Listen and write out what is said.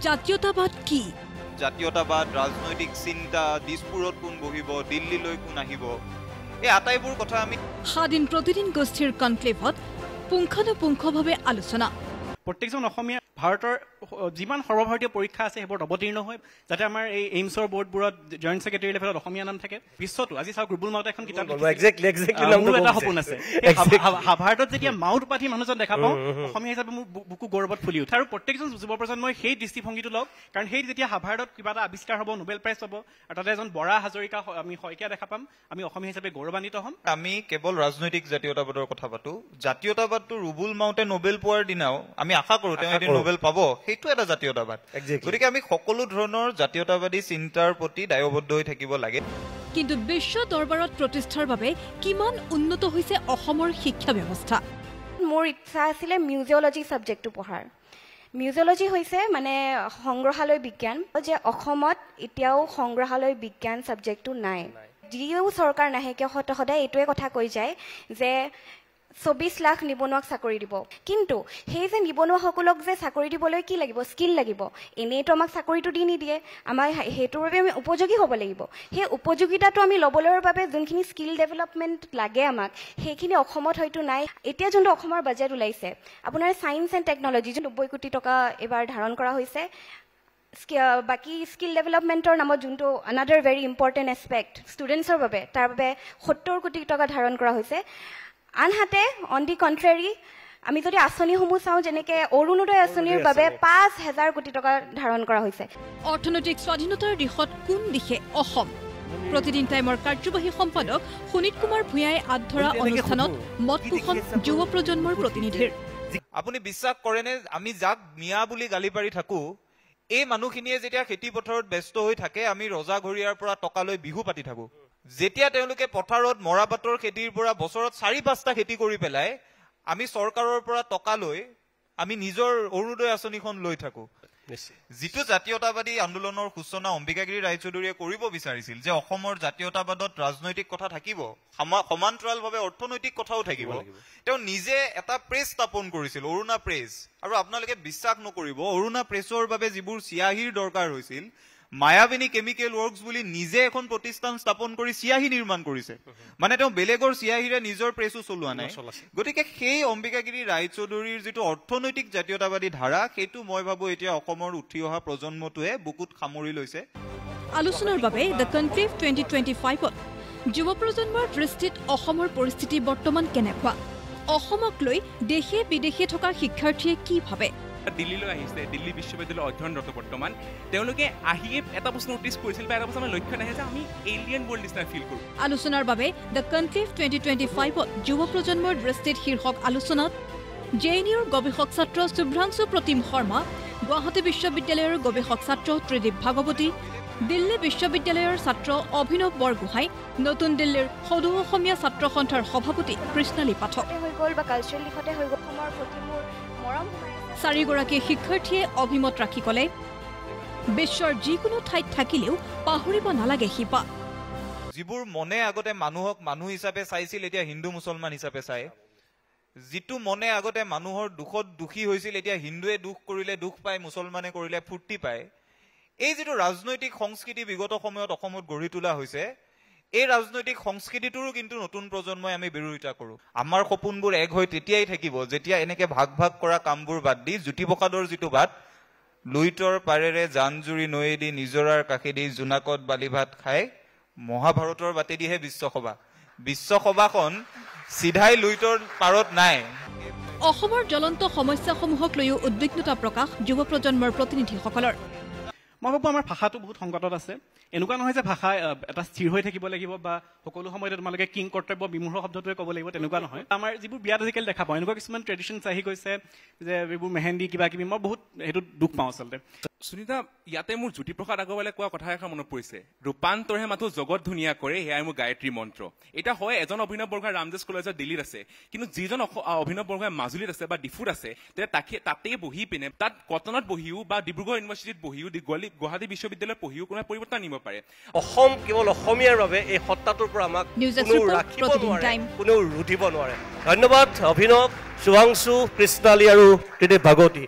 জাতীয়তাবাদ কি? জাতীয়তাবাদ, ৰাজনৈতিক চিন্তা, দিছপুৰত কোন বহিব, দিল্লীলৈ কোন আহিব, এই আটাইবোৰ কথা আমি স্বাধীন প্ৰতিদিন গোষ্ঠীৰ কনক্লেভত পুংখানুপুংখভাৱে আলোচনা। প্ৰত্যেকজন অসমীয়া ভাৰতৰ যিমান সৰ্বভাৰতীয় পৰীক্ষা আছে সেইবোৰত অৱতীৰ্ণ হয়, যাতে আমাৰ এই এইমছৰ বোৰ্ডবোৰত জইণ্ট ছেক্ৰেটাৰী লেভেলত অসমীয়া নাম থাকে। বিশ্বতো আজি চাওক ৰুবুল মাউতে এখন কিতাপ মোৰ এটা সপোন আছে, ভাৰতত যেতিয়া মাউত উপাধি মানুহজন দেখা পাওঁ, অসমীয়া হিচাপে মোৰ বুকু গৌৰৱত ফুলি উঠে। আৰু প্ৰত্যেকজন যুৱ প্ৰজন্মই সেই দৃষ্টিভংগীটো লওক, কাৰণ সেই যেতিয়া ভাৰতত কিবা এটা আৱিষ্কাৰ হ'ব, নোবেল প্ৰাইজ হ'ব, আৰু তাতে এজন বৰা হাজৰিকা আমি শইকীয়া দেখা পাম, আমি অসমীয়া হিচাপে গৌৰৱান্বিত হ'ম। আমি কেৱল ৰাজনৈতিক জাতীয়তাবাদৰ কথা পাতো, জাতীয়তাবাদটো ৰুবুল মাউতে নোবেল পোৱাৰ দিনাও আমি আশা কৰো তেওঁ এদিন নোবেল পাব, সেইটো এটা জাতীয়তাবাদ। গতিকে আমি সকলো ধৰণৰ জাতীয়তাবাদী চিন্তাৰ প্ৰতি দায়বদ্ধ হৈ থাকিব লাগে। কিন্তু বিশ্ব দৰবাৰত প্ৰতিষ্ঠাৰ বাবে কিমান উন্নত হৈছে অসমৰ শিক্ষা ব্যৱস্থা? মোৰ ইচ্ছা আছিলে মিউজিয়লজি ছাবজেক্টটো পঢ়াৰ। মিউজিয়লজি হৈছে মানে সংগ্ৰহালয় বিজ্ঞান, যে অসমত এতিয়াও সংগ্ৰহালয় বিজ্ঞান ছাবজেক্টটো নাই। যিও চৰকাৰ নাহে কিয় সদায় এইটোৱে কথা কৈ যায় যে 24 লাখ নিবনুৱাক চাকৰি দিব, কিন্তু সেই যে নিবনুৱাসকলক যে চাকৰি দিবলৈ কি লাগিব? স্কিল লাগিব। এনেইতো আমাক চাকৰিটো দি নিদিয়ে, আমাৰ সেইটোৰ বাবে আমি উপযোগী হ'ব লাগিব। সেই উপযোগিতাটো আমি ল'বলৈ বাবে যোনখিনি স্কিল ডেভেলপমেণ্ট লাগে আমাক, সেইখিনি অসমত হয়তো নাই। এতিয়া যোনটো অসমৰ বাজেট ওলাইছে আপোনাৰ ছায়েন্স এণ্ড টেকনলজি, 90 কোটি টকা এইবাৰ ধাৰণ কৰা হৈছে। বাকী স্কিল ডেভেলপমেণ্টৰ নামত যোনটো আনাডাৰ ভেৰি ইম্পৰ্টেণ্ট এছপেক্ট ষ্টুডেণ্টছৰ বাবে, তাৰ বাবে 70 কোটি টকা ধাৰণ কৰা হৈছে। আনহাতে অন দি কণ্ট্ৰেৰী আমি যদি আঁচনিসমূহ চাওঁ, যেনেকৈ অৰুণোদয় আঁচনিৰ বাবে 5,000 কোটি টকা ধাৰণ কৰা হৈছে। অৰ্থনৈতিক স্বাধীনতাৰ দিশত কোন দিশে অসম? প্ৰতিদিন টাইমৰ কাৰ্যবাহী সম্পাদক সুনীত কুমাৰ ভূঞাই আধৰা অনুষ্ঠানত মত পোষণ যুৱ প্ৰজন্মৰ প্ৰতিনিধিৰ। আপুনি বিশ্বাস কৰেনে, আমি যাক মিয়া বুলি গালি পাৰি থাকো, এই মানুহখিনিয়ে যেতিয়া খেতি পথাৰত ব্যস্ত হৈ থাকে, আমি ৰজা ঘৰীয়াৰ পৰা টকালৈ বিহু পাতি থাকো। যেতিয়া তেওঁলোকে পথাৰত মৰাপাটৰ খেতিৰ পৰা বছৰত 4-5টা খেতি কৰি পেলাই আমি চৰকাৰৰ পৰা টকা লৈ আমি নিজৰ অৰুণোদয় আঁচনিখন লৈ থাকো। যিটো জাতীয়তাবাদী আন্দোলনৰ সূচনা অম্বিকাগিৰি ৰায়চৌধুৰীয়ে কৰিব বিচাৰিছিল, যে অসমৰ জাতীয়তাবাদত ৰাজনৈতিক কথা থাকিব, সমান্তৰালভাৱে অৰ্থনৈতিক কথাও থাকিব, তেওঁ নিজে এটা প্ৰেছ স্থাপন কৰিছিল, অৰুণা প্ৰেছ। আৰু আপোনালোকে বিশ্বাস নকৰিব, অৰুণা প্ৰেছৰ বাবে যিবোৰ চিয়াহীৰ দৰকাৰ হৈছিল, মায়াবিনী কেমিকেল ৱৰ্কছ বুলি নিজে এখন প্ৰতিষ্ঠান স্থাপন কৰি চিয়াহী নিৰ্মাণ কৰিছে। মানে তেওঁ বেলেগৰ চিয়াহীৰে নিজৰ প্ৰেছো চলোৱা নাই। গতিকে সেই অম্বিকাগিৰি ৰায়চৌধুৰীৰ যিটো অৰ্থনৈতিক জাতীয়তাবাদী ধাৰা, সেইটো মই ভাবো এতিয়া অসমৰ উঠি অহা প্ৰজন্মটোৱে বুকুত সামৰি লৈছে। আলোচনাৰ বাবে দ্য কনক্লেভ 2025ত যুৱ প্ৰজন্মৰ দৃষ্টিত অসমৰ পৰিস্থিতি বৰ্তমান কেনেকুৱা? অসমক লৈ দেশে বিদেশে থকা শিক্ষাৰ্থীয়ে কি ভাবে? দিল্লীলৈ আহিছে, দিল্লী বিশ্ববিদ্যালয়ৰ অধ্যয়নৰত বৰ্তমান তেওঁলোকে আহিয়ে এটা বস্তু নটিচ কৰিছিল বা এটা বস্তু আমাৰ লক্ষ্য নাহে যে আমি এলিয়েন ৱৰ্ল্ড নিচিনা ফিল কৰোঁ। আলোচনাৰ বাবে দ্য কনক্লেভ 2025ত যুৱ প্ৰজন্মৰ দৃষ্টিত শীৰ্ষক আলোচনাত JNUৰ গৱেষক ছাত্ৰ শুভ্ৰাংশু প্ৰতিম শৰ্মা, গুৱাহাটী বিশ্ববিদ্যালয়ৰ গৱেষক ছাত্ৰ ত্ৰিদীপ ভাগৱতী, দিল্লী বিশ্ববিদ্যালয়ৰ ছাত্ৰ অভিনৱ বৰগোহাঁই, নতুন দিল্লীৰ সদৌ অসমীয়া ছাত্ৰ সন্থাৰ সভাপতি কৃষ্ণালী পাঠক, চাৰিগৰাকী শিক্ষাৰ্থীয়ে অভিমত ৰাখি ক'লে, বিশ্বৰ যিকোনো ঠাইত থাকিলেও পাহৰিব নালাগে শিপা। যিবোৰ মনে আগতে মানুহক মানুহ হিচাপে চাইছিল, এতিয়া হিন্দু মুছলমান হিচাপে চায়। যিটো মনে আগতে মানুহৰ দুখত দুখী হৈছিল, এতিয়া হিন্দুৱে দুখ কৰিলে দুখ পায়, মুছলমানে কৰিলে ফূৰ্তি পায়। এই যিটো ৰাজনৈতিক সংস্কৃতি বিগত সময়ত অসমত গঢ়ি তোলা হৈছে, এই ৰাজনৈতিক সংস্কৃতিটোৰো কিন্তু নতুন প্ৰজন্মই আমি বিৰোধিতা কৰোঁ। আমাৰ সপোনবোৰ এক হৈ তেতিয়াই থাকিব যেতিয়া এনেকে ভাগ ভাগ কৰা কামবোৰ বাদ দি জ্যোতিপ্ৰসাদৰ যিটো বাট, লুইতৰ পাৰেৰে জান-জুৰি নৈয়েদি নিজৰাৰ কাষেদি জোনাকত বালি ভাত খাই, মহাভাৰতৰ বাটেদিহে বিশ্বসভাখন চিধাই লুইতৰ পাৰত নাই। অসমৰ জ্বলন্ত সমস্যাসমূহক লৈও উদ্বিগ্নতা প্ৰকাশ যুৱ প্ৰজন্মৰ প্ৰতিনিধিসকলৰ। মই ভাবোঁ আমাৰ ভাষাটো বহুত সংকটত আছে। এনেকুৱা নহয় যে ভাষা এটা স্থিৰ হৈ থাকিব লাগিব বা সকলো সময়তে তোমালোকে কিং কৰ্তব্য বিমূঢ় শব্দটোৱে ক'ব লাগিব, তেনেকুৱা নহয়। আমাৰ যিবোৰ বিয়াত আজিকালি দেখা পাওঁ, এনেকুৱা কিছুমান ট্ৰেডিশ্যনছ আহি গৈছে যে এইবোৰ মেহেন্দি কিবা কিবি, মই বহুত সেইটো দুখ পাওঁ আচলতে। সুনীতা, ইয়াতে মোৰ জ্যোতিপ্ৰসাদ আগৰৱালে কোৱা কথা এষাৰ মনত পৰিছে, ৰূপান্তৰহে মাথো জগত ধুনীয়া কৰে, সেয়াই মোৰ গায়ত্ৰী মন্ত্ৰ। এতিয়া হয় এজন অভিনৱ বৰগোহাঁই ৰামদেৱ কলেজত দিল্লীত আছে, কিন্তু যিজন অভিনৱ বৰগোহাঁই মাজুলীত আছে বা ডিফুত আছে, তেতিয়া তাতেই বহি পিনে, তাত কটনত বহিও বা ডিব্ৰুগড় ইউনিভাৰ্চিটিত বহিও, গুৱাহাটী বিশ্ববিদ্যালয়ত পঢ়িও কোনোবাই পৰিৱৰ্তন আনিব পাৰে। অসম কেৱল অসমীয়াৰ বাবে এই সত্তাটোৰ পৰা আমাক কোনেও ৰাখিব নোৱাৰে, কোনেও ৰুধিব নোৱাৰে। ধন্যবাদ অভিনৱ, শুভাংশু, কৃষ্ণালী আৰু ত্ৰিদীপ ভাগৱতী।